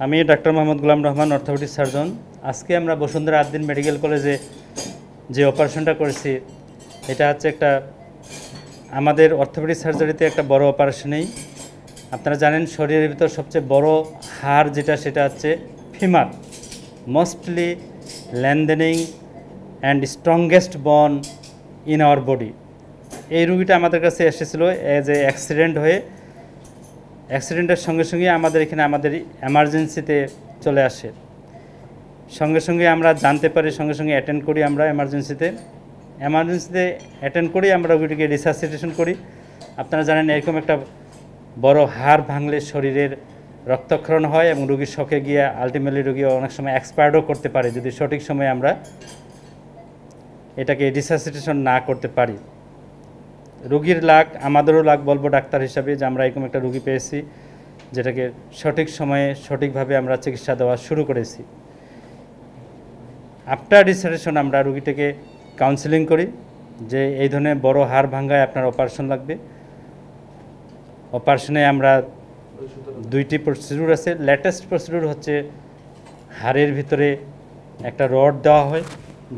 আমি doctor Mohammad Golam Rahman, orthopaedic surgeon. আজকে আমরা বসুন্ধরা আদ্দিন মেডিকেল কলেজে যে অপারেশনটা করেছি, এটা হচ্ছে একটা আমাদের অর্থোপেডিক সার্জারিতে একটা বড় অপারেশনেই। আপনারা জানেন শরীরের ভিতর সবচেয়ে বড় হাড় যেটা, সেটা হচ্ছে femur, mostly lengthening and strongest bone in our body. এই রুগীটা আমাদের কাছে এসেছিলো এজ এ অ্যাক্সিডেন্ট হয়ে। অ্যাক্সিডেন্টের সঙ্গে সঙ্গে আমাদের এখানে আমাদের এমার্জেন্সিতে চলে আসে। সঙ্গে সঙ্গে আমরা জানতে পারি, সঙ্গে সঙ্গে অ্যাটেন্ড করি। আমরা এমার্জেন্সিতে অ্যাটেন্ড করি, আমরা রুগীটিকে রিসাসিটেশন করি। আপনারা জানেন এরকম একটা বড় হাড় ভাঙলে শরীরের রক্তক্ষরণ হয় এবং রুগীর শকে গিয়ে আলটিমেটলি রুগী অনেক সময় এক্সপায়ারও করতে পারে যদি সঠিক সময়ে আমরা এটাকে রিসাসিটেশন না করতে পারি। রুগীর লাক, আমাদেরও লাক বলবো ডাক্তার হিসাবে, যে আমরা এরকম একটা রুগী পেয়েছি যেটাকে সঠিক সময়ে সঠিকভাবে আমরা চিকিৎসা দেওয়া শুরু করেছি। আফটার রিসাসিটেশন আমরা রুগীটাকে কাউন্সেলিং করি যে এই ধরনের বড় হাড় ভাঙ্গায় আপনার অপারেশন লাগবে। অপারেশনে আমরা দুইটি প্রসিডিউর আছে। লেটেস্ট প্রসিডিউর হচ্ছে হাড়ের ভিতরে একটা রড দেওয়া হয়,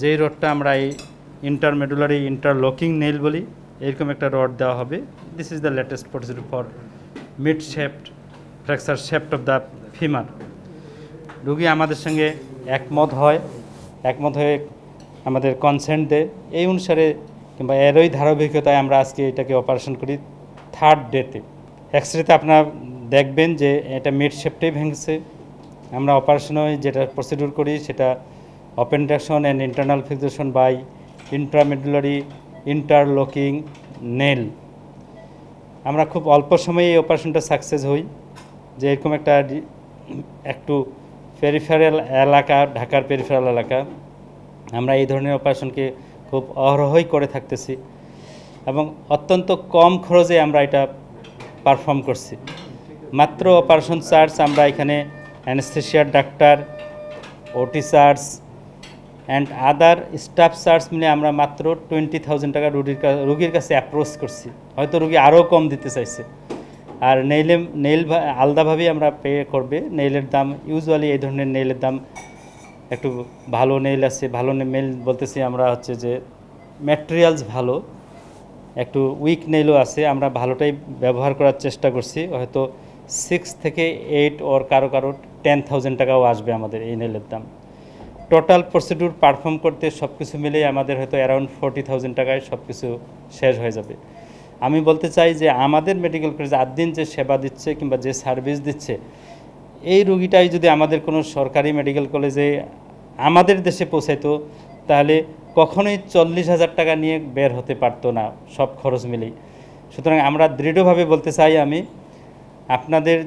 যেই রডটা আমরা এই ইন্টারমেডুলারি ইন্টারলকিং নেইল বলি। এরকম একটা রড দেওয়া হবে। This is the latest procedure for mid shaped fracture shaped of the femur. রুগী আমাদের সঙ্গে একমত হয়ে আমাদের কনসেন্ট দেয়। এই অনুসারে কিংবা এরই ধারাবাহিকতায় আমরা আজকে এটাকে অপারেশন করি থার্ড ডেতে। এক্সরেতে আপনারা দেখবেন যে এটা মিড শেপটেই ভেঙেছে। আমরা অপারেশনে যেটা প্রসিডিউর করি সেটা open reduction and internal fixation by intramedullary interlocking nail. আমরা খুব অল্প সময়ে এই অপারেশনটা সাকসেস হই। যে এরকম একটা একটু পেরিফেরাল এলাকা, ঢাকার পেরিফেরাল এলাকা, আমরা এই ধরনের অপারেশনকে খুব অহরহই করে থাকতেছি এবং অত্যন্ত কম খরচে আমরা এটা পারফর্ম করছি। মাত্র অপারেশন চার্জ আমরা এখানে অ্যানেস্থেশিয়ার ডাক্তার, ওটি charge and other staff charge মিলে আমরা মাত্র 20,000 টাকা রুগীর কাছে অ্যাপ্রোচ করছি। হয়তো রুগী আরও কম দিতে চাইছে। আর নেইল আলাদাভাবেই আমরা পে করবে। নেইলের দাম ইউজুয়ালি এই ধরনের নেইলের দাম একটু ভালো নেইল আছে, ভালো নেইল বলতেছি আমরা হচ্ছে যে ম্যাটেরিয়ালস ভালো, একটু উইক নেইলও আছে। আমরা ভালোটাই ব্যবহার করার চেষ্টা করছি। হয়তো 6 থেকে 8 ওর কারো 10,000 টাকাও আসবে আমাদের এই নেইলের দাম। টোটাল প্রসিডিউর পারফর্ম করতে সব কিছু মিলেই আমাদের হয়তো অ্যারাউন্ড 40,000 টাকায় সব কিছু শেষ হয়ে যাবে। আমি বলতে চাই যে আমাদের মেডিকেল কলেজ আদ্দিন যে সেবা দিচ্ছে কিংবা যে সার্ভিস দিচ্ছে, এই রুগীটাই যদি আমাদের কোনো সরকারি মেডিকেল কলেজে আমাদের দেশে পৌঁছাইতো তাহলে কখনোই 40,000 টাকা নিয়ে বের হতে পারতো না, সব খরচ মিলেই। সুতরাং আমরা দৃঢ়ভাবে বলতে চাই, আমি আপনাদের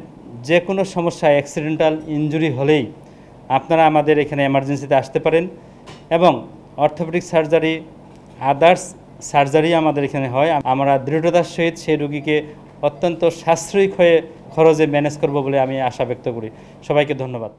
যে কোনো সমস্যা, অ্যাক্সিডেন্টাল ইনজুরি হলেই আপনারা আমাদের এখানে এমার্জেন্সিতে আসতে পারেন এবং অর্থোপেডিক সার্জারি, আদার্স সার্জারি আমাদের এখানে হয়। আমরা দৃঢ়তার সহিত সেই রুগীকে অত্যন্ত সাশ্রয়ী খরচে ম্যানেজ করব বলে আমি আশা ব্যক্ত করি। সবাইকে ধন্যবাদ।